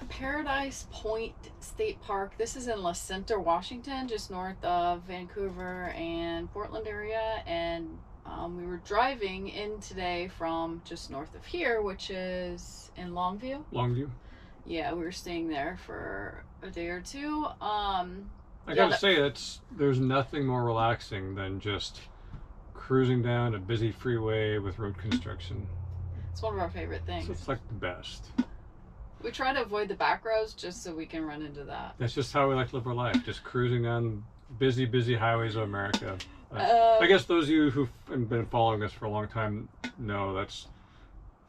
at Paradise Point State Park. This is in La Center, Washington, just north of Vancouver and Portland area. And we were driving in today from just north of here, which is in Longview. Longview? Yeah, we were staying there for a day or two. I gotta say, there's nothing more relaxing than just cruising down a busy freeway with road construction. It's one of our favorite things. So it's like the best. We try to avoid the back roads just so we can run into that. That's just how we like to live our life, just cruising on busy highways of America. I guess those of you who've been following us for a long time know that's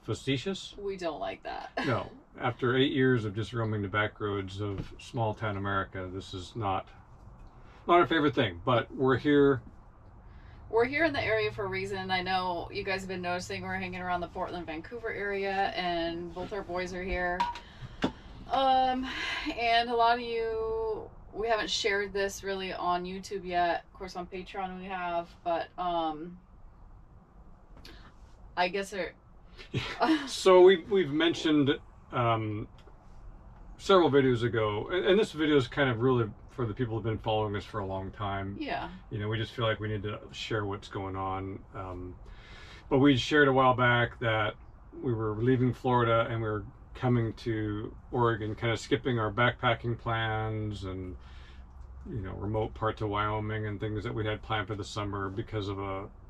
facetious. We don't like that. No. After 8 years of just roaming the back roads of small town America, this is not our favorite thing, but we're here. We're here in the area for a reason. I know you guys have been noticing we're hanging around the Portland, Vancouver area, and both our boys are here. And a lot of you, we haven't shared this really on YouTube yet. Of course, on Patreon we have, but I guess So we've mentioned several videos ago, and this video is kind of really for the people who've been following us for a long time. Yeah. You know, we just feel like we need to share what's going on. But we shared a while back that we were leaving Florida and we were coming to Oregon, kind of skipping our backpacking plans and, you know, remote parts of Wyoming and things that we had planned for the summer because of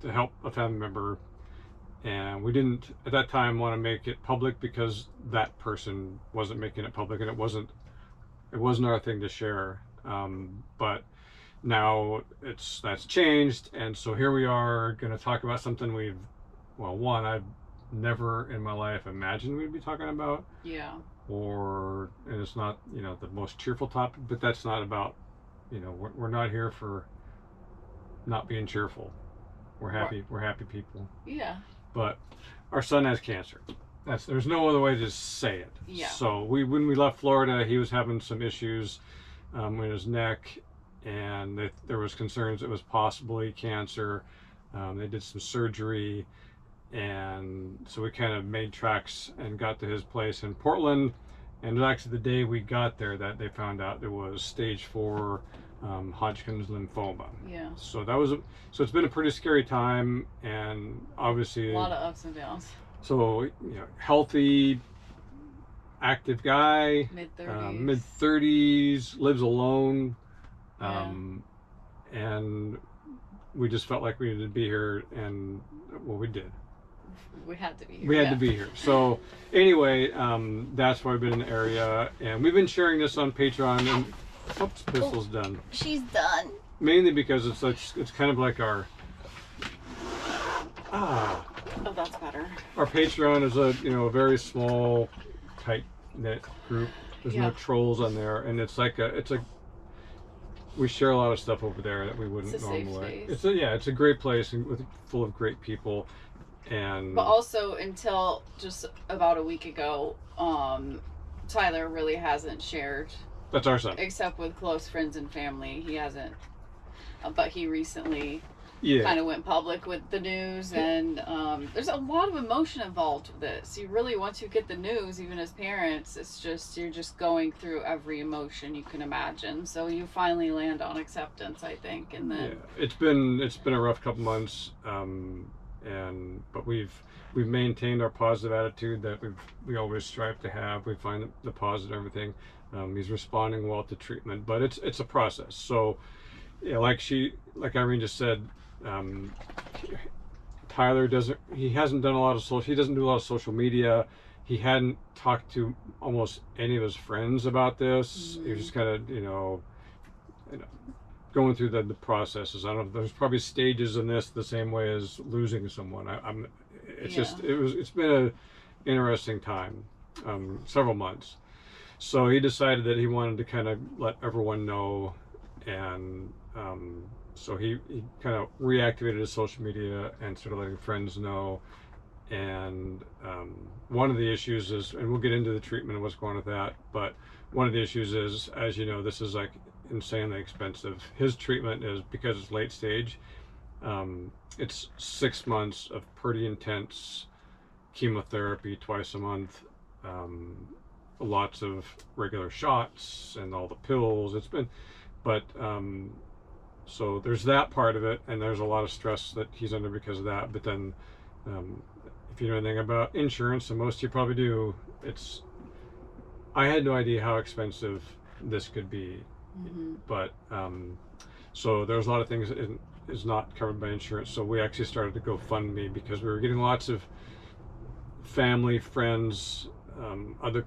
to help a family member. And we didn't at that time want to make it public because that person wasn't making it public, and it wasn't our thing to share. But now that's changed, and so here we are going to talk about something I've never in my life imagined we'd be talking about. Yeah. And it's not, you know, the most cheerful topic, but that's not about, you know, we're not here for not being cheerful. We're happy people. Yeah. But our son has cancer. There's no other way to say it. Yeah. So when we left Florida, he was having some issues in his neck, and there was concerns it was possibly cancer. They did some surgery, and so we kind of made tracks and got to his place in Portland. And it was actually the day we got there that they found out there was stage 4 Hodgkin's lymphoma. Yeah. So so it's been a pretty scary time, and obviously a lot of ups and downs. So, you know, healthy, active guy, mid-30s, lives alone, and we just felt like we needed to be here, and well, we did. We had to be here. We had to be here. So anyway, that's why we've been in the area, and we've been sharing this on Patreon. And oops, Pistol's done. She's done. Mainly because it's kind of like our Oh, that's better. Our Patreon is a very small, tight knit group. There's no trolls on there, and it's we share a lot of stuff over there that we wouldn't normally. It's a great place and full of great people. But also, until just about a week ago, Tyler really hasn't shared. That's our son. Except with close friends and family, he hasn't. But he recently kind of went public with the news, and there's a lot of emotion involved with this. You really, once you get the news, even as parents, you're just going through every emotion you can imagine. So you finally land on acceptance, I think, and then it's been a rough couple months. But we've maintained our positive attitude that we always strive to have. We find the positive in everything. He's responding well to treatment, but it's a process. So, like Irene just said, Tyler he hasn't done a lot of social. He doesn't do a lot of social media. He hadn't talked to almost any of his friends about this. He was just kind of going through the processes. I don't know. There's probably stages in this the same way as losing someone. It's been an interesting time, several months. So he decided that he wanted to kind of let everyone know, and so he kind of reactivated his social media and started letting friends know. And one of the issues is, and we'll get into the treatment and what's going on with that, but one of the issues is, as you know, this is like insanely expensive. His treatment is, because it's late stage, it's 6 months of pretty intense chemotherapy twice a month, lots of regular shots and all the pills. It's been, but so there's that part of it, and there's a lot of stress that he's under because of that. But then, if you know anything about insurance, and most of you probably do, I had no idea how expensive this could be. But so there's a lot of things that is not covered by insurance. So we actually started to GoFundMe because we were getting lots of family, friends, other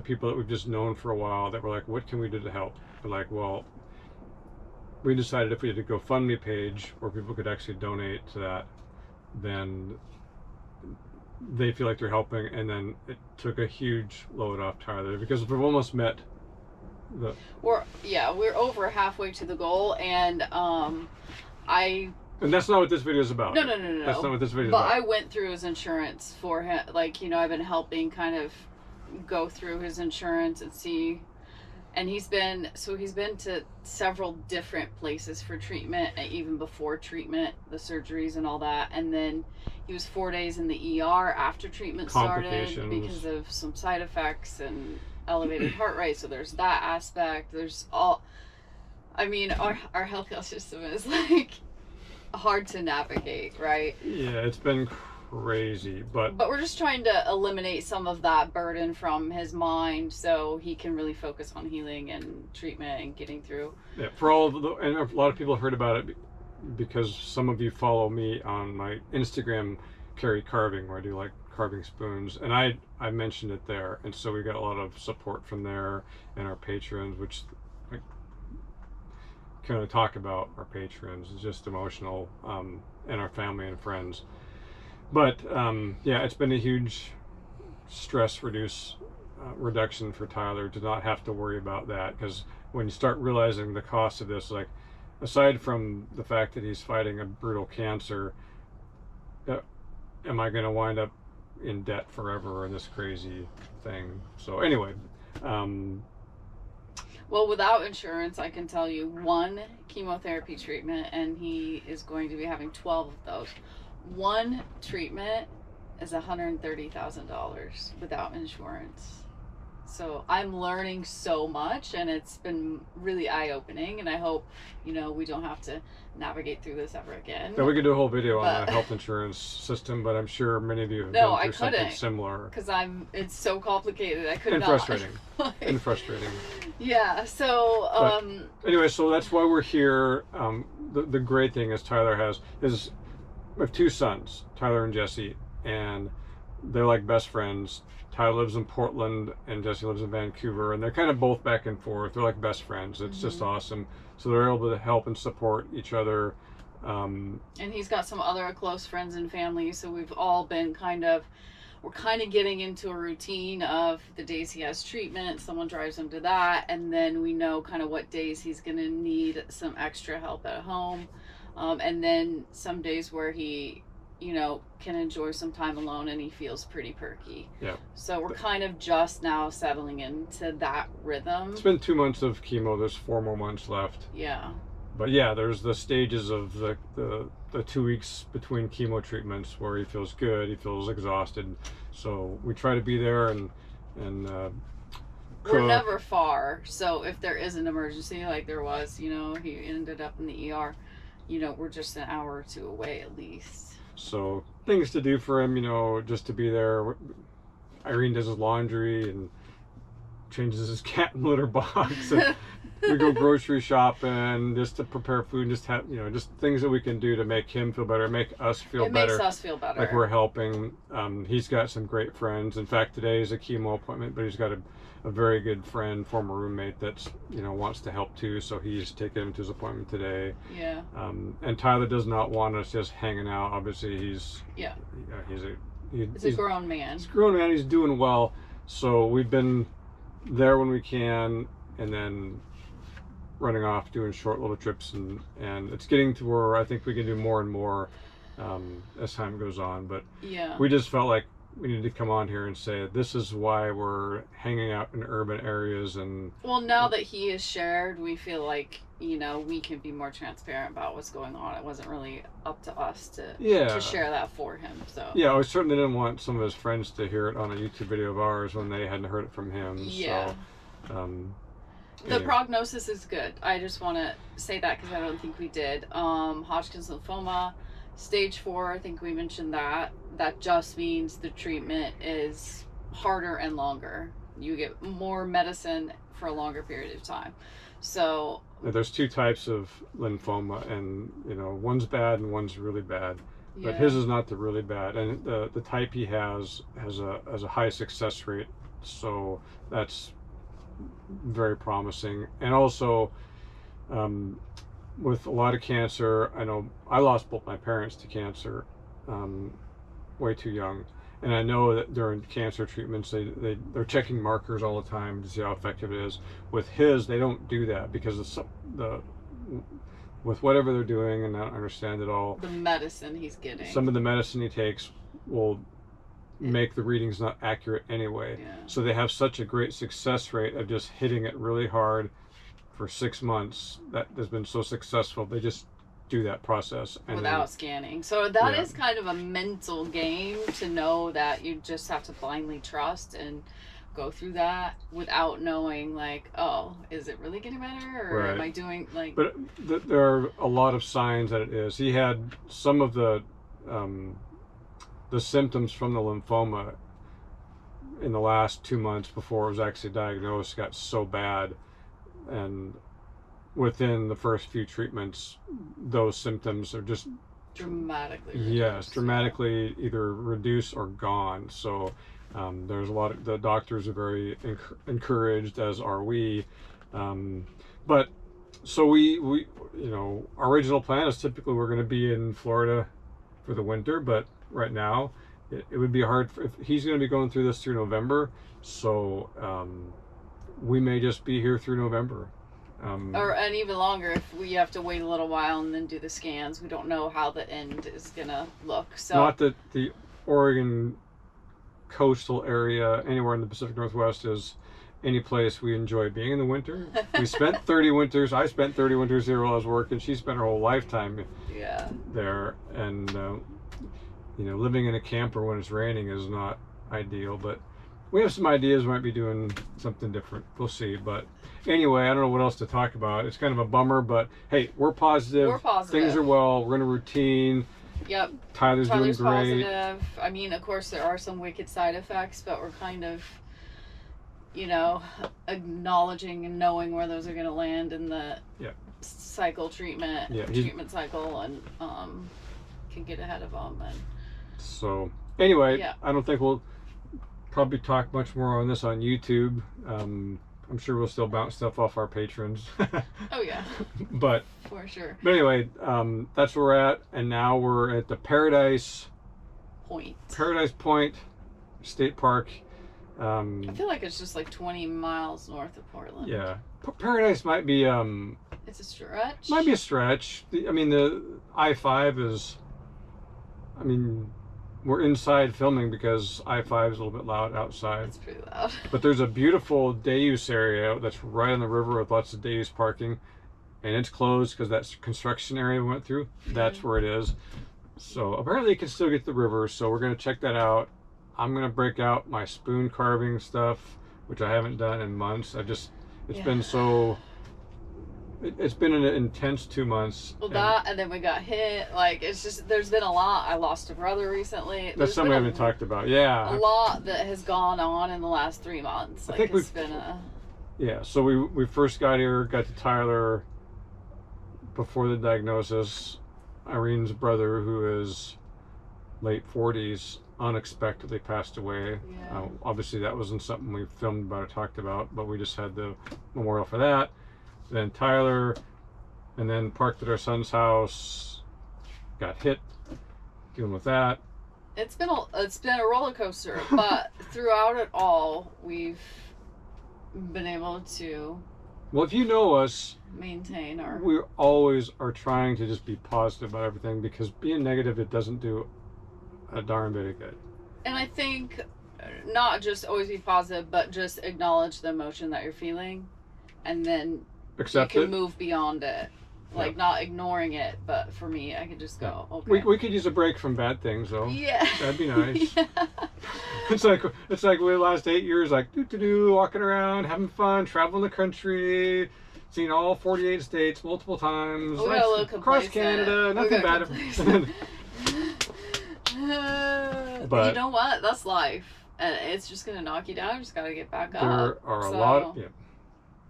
people that we've just known for a while that were like, what can we do to help? We're like, well, we decided if we did a GoFundMe page where people could actually donate to that, then they feel like they're helping. And then it took a huge load off Tyler because we've almost met we're over halfway to the goal, and and that's not what this video is about. No. That's not what this video is about. But I went through his insurance for him. Like, I've been helping kind of go through his insurance and see. And he's been to several different places for treatment, even before treatment, the surgeries and all that. And then he was 4 days in the ER after treatment started because of some side effects and elevated heart rate. So there's that aspect. There's our healthcare system is like hard to navigate, right? Yeah, it's been crazy, but we're just trying to eliminate some of that burden from his mind so he can really focus on healing and treatment and getting through. Yeah, for all of and a lot of people heard about it because some of you follow me on my Instagram, Carey Carving, where I do like carving spoons, and I mentioned it there, and so we got a lot of support from there and our patrons, which I kind of talk about our patrons. It's just emotional, and our family and friends. But it's been a huge stress reduction for Tyler to not have to worry about that, because when you start realizing the cost of this, like aside from the fact that he's fighting a brutal cancer, am I going to wind up in debt forever in this crazy thing? So anyway, well, without insurance, I can tell you 1 chemotherapy treatment, and he is going to be having 12 of those. 1 treatment is $130,000 without insurance. So I'm learning so much, and it's been really eye-opening, and I hope, we don't have to navigate through this ever again. Yeah, we could do a whole video on the health insurance system, but I'm sure many of you have been through something similar. Because it's so complicated. I could and not. And frustrating. Yeah, so... anyway, so that's why we're here. The great thing is Tyler we have 2 sons, Tyler and Jesse, and they're like best friends. Tyler lives in Portland and Jesse lives in Vancouver, and they're kind of both back and forth. They're like best friends. It's just awesome. So they're able to help and support each other. And he's got some other close friends and family, so we've all been we're kind of getting into a routine of the days he has treatment, someone drives him to that, and then we know kind of what days he's going to need some extra help at home. And then some days where he, can enjoy some time alone and he feels pretty perky. Yeah. So we're kind of just now settling into that rhythm. It's been 2 months of chemo. There's 4 more months left. Yeah. But yeah, there's the stages of the 2 weeks between chemo treatments where he feels good, he feels exhausted. So we try to be there and we're never far. So if there is an emergency like there was, he ended up in the ER, we're just an hour or 2 away at least. So things to do for him, just to be there. Irene does his laundry and changes his cat and litter box. And we go grocery shopping just to prepare food and just have, just things that we can do to make him feel better, make us feel better. It makes us feel better. Like we're helping. He's got some great friends. In fact, today is a chemo appointment, but he's got a very good friend, former roommate that's, wants to help too. So he's taking him to his appointment today. Yeah. And Tyler does not want us just hanging out. Obviously, he's a grown man. He's a grown man. He's doing well. So we've been there when we can, and then running off doing short little trips, and it's getting to where I think we can do more and more as time goes on. But yeah, we just felt like we needed to come on here and say this is why we're hanging out in urban areas. And well, now that he is shared, we feel like you know, we can be more transparent about what's going on. It wasn't really up to us to share that for him. So yeah, I certainly didn't want some of his friends to hear it on a YouTube video of ours when they hadn't heard it from him. Yeah. So, the prognosis is good. I just want to say that because I don't think we did. Hodgkin's lymphoma, stage 4. I think we mentioned that. That just means the treatment is harder and longer. You get more medicine for a longer period of time. So there's 2 types of lymphoma, and you know, one's bad and one's really bad. yeah. But his is not the really bad, and the type he has a high success rate, so that's very promising. And also, with a lot of cancer, I know I lost both my parents to cancer way too young. And I know that during cancer treatments, they're checking markers all the time to see how effective it is. With his, they don't do that because with whatever they're doing, and I don't understand it all. The medicine he's getting. Some of the medicine he takes will make the readings not accurate anyway. Yeah. So they have such a great success rate of just hitting it really hard for 6 months. That has been so successful. They just do that process and without scanning. So that is kind of a mental game to know that you just have to blindly trust and go through that without knowing, like, oh, is it really getting better, or am I doing like? But there are a lot of signs that it is. He had some of the symptoms from the lymphoma in the last 2 months before it was actually diagnosed got so bad, and within the first few treatments, those symptoms are just dramatically dramatically either reduced or gone. So there's a lot of, the doctors are very encouraged, as are we. But so we you know, our original plan is typically we're going to be in Florida for the winter, but right now it would be hard if he's going to be going through this through November. So we may just be here through November. And even longer if we have to wait a little while and then do the scans. We don't know how the end is gonna look. So not that the Oregon coastal area, anywhere in the Pacific Northwest, is any place we enjoy being in the winter. We spent 30 winters. I spent 30 winters here while I was working. She spent her whole lifetime there, and you know, living in a camper when it's raining is not ideal. But we have some ideas. We might be doing something different. We'll see. But anyway, I don't know what else to talk about. It's kind of a bummer, but hey, we're positive. We're positive. Things are well. We're in a routine. Yep. Tyler's doing great. Positive. I mean, of course, there are some wicked side effects, but we're kind of, you know, acknowledging and knowing where those are going to land in the treatment cycle, and can get ahead of them. And so anyway, I don't think we'll probably talk much more on this on YouTube. I'm sure we'll still bounce stuff off our patrons. Oh yeah. But for sure. But anyway, that's where we're at, and now we're at the Paradise Point State Park. I feel like it's just like 20 miles north of Portland. Yeah, Paradise might be. It's a stretch. Might be a stretch. I mean, the I-5 is. I mean, we're inside filming because I-5 is a little bit loud outside. It's pretty loud. But there's a beautiful day use area that's right on the river with lots of day use parking, and it's closed because that's construction area we went through. That's where it is. So apparently you can still get to the river, so we're going to check that out. I'm going to break out my spoon carving stuff, which I haven't done in months. It's been so... It's been an intense 2 months. Well, and then we got hit. Like, it's just, there's been a lot. I lost a brother recently. That's something we haven't talked about. Yeah. A lot that has gone on in the last 3 months. Like, it's been a... Yeah, so we first got here, got to Tyler before the diagnosis. Irene's brother, who is late 40s, unexpectedly passed away. Yeah. Obviously, that wasn't something we filmed about or talked about, but we just had the memorial for that. Then Tyler, and then parked at our son's house, got hit, dealing with that. It's been a roller coaster, but throughout it all, we've been able to. Well, if you know us, maintain our. We always are trying to just be positive about everything, because being negative, it doesn't do a darn bit of good. And I think not just always be positive, but just acknowledge the emotion that you're feeling, and then accept you it. can move beyond it. Like, not ignoring it, but for me, I could just go, okay. We could use a break from bad things, though. Yeah. That'd be nice. Yeah. It's like we the last 8 years, like, walking around, having fun, traveling the country, seeing all 48 states multiple times. We got a little across Canada, nothing bad. But you know what? That's life. And it's just going to knock you down. You just got to get back up.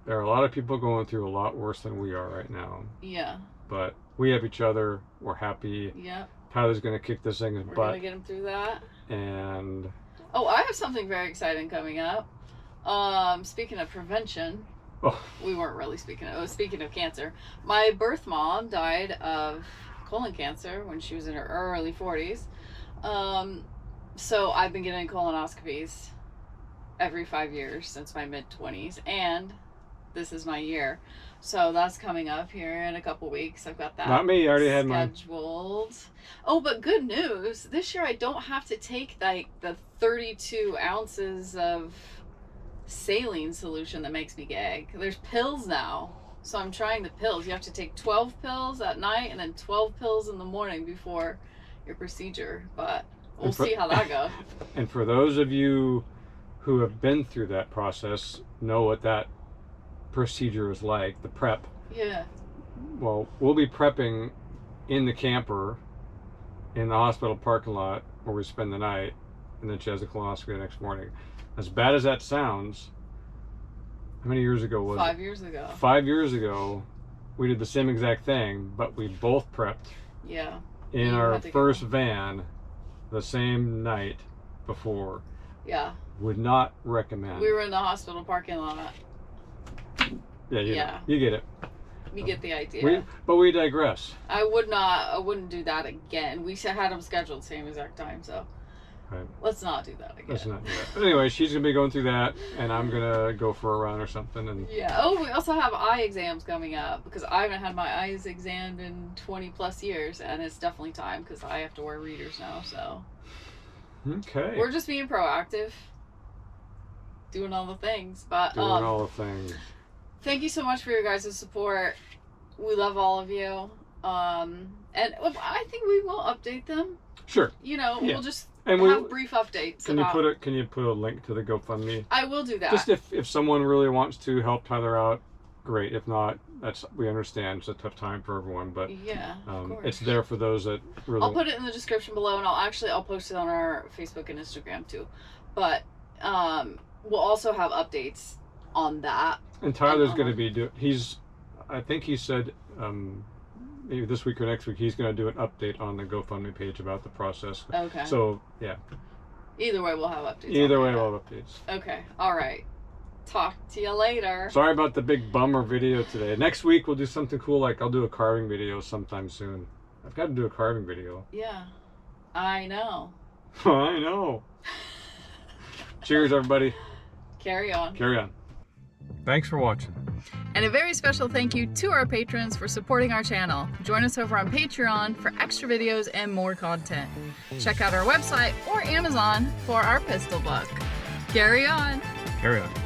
There are a lot of people going through a lot worse than we are right now. Yeah. But we have each other. We're happy. Yeah. Tyler's going to kick this thing's butt. We're going to get him through that. And... Oh, I have something very exciting coming up. Speaking of prevention, we weren't really speaking of cancer. My birth mom died of colon cancer when she was in her early 40s. So I've been getting colonoscopies every 5 years since my mid-20s, and this is my year. So that's coming up here in a couple weeks. I've got that. Not me. I already had mine scheduled. Oh, but good news. This year I don't have to take like the 32 ounces of saline solution that makes me gag. There's pills now. So I'm trying the pills. You have to take 12 pills at night and then 12 pills in the morning before your procedure. But we'll see how that goes. And for those of you who have been through that process, know what that procedure is like, the prep. Yeah. Well, we'll be prepping in the camper in the hospital parking lot where we spend the night, and then she has the colonoscopy the next morning. As bad as that sounds, how many years ago was it? 5 years ago. 5 years ago, we did the same exact thing, but we both prepped. Yeah. In our first van the same night before. Yeah. Would not recommend. We were in the hospital parking lot. Yeah, you get it. You get the idea. But we digress. I wouldn't do that again. We had them scheduled same exact time, so let's not do that again. Let's not do that. But anyway, she's going to be going through that, and I'm going to go for a run or something. And yeah. Oh, we also have eye exams coming up, because I haven't had my eyes examined in 20 plus years, and it's definitely time, because I have to wear readers now, so. Okay. We're just being proactive. Doing all the things, but doing all the things. Thank you so much for your guys' support. We love all of you. And I think we will update them. Sure. We'll just have brief updates. Can you put a link to the GoFundMe? I will do that. Just if someone really wants to help Tyler out, great. If not, we understand. It's a tough time for everyone, but yeah, of course. It's there for those that really. I'll put it in the description below, and I'll post it on our Facebook and Instagram too. But we'll also have updates on that. And Tyler's going to be I think he said maybe this week or next week he's going to do an update on the GoFundMe page about the process. Okay. So yeah. Either way, we'll have updates. We'll have updates. Okay. All right. Talk to you later. Sorry about the big bummer video today. Next week we'll do something cool, like I'll do a carving video sometime soon. I've got to do a carving video. Yeah. I know. I know. Cheers, everybody. Carry on. Carry on. Thanks for watching. And a very special thank you to our patrons for supporting our channel. Join us over on Patreon for extra videos and more content. Check out our website or Amazon for our pistol book. Carry on. Carry on.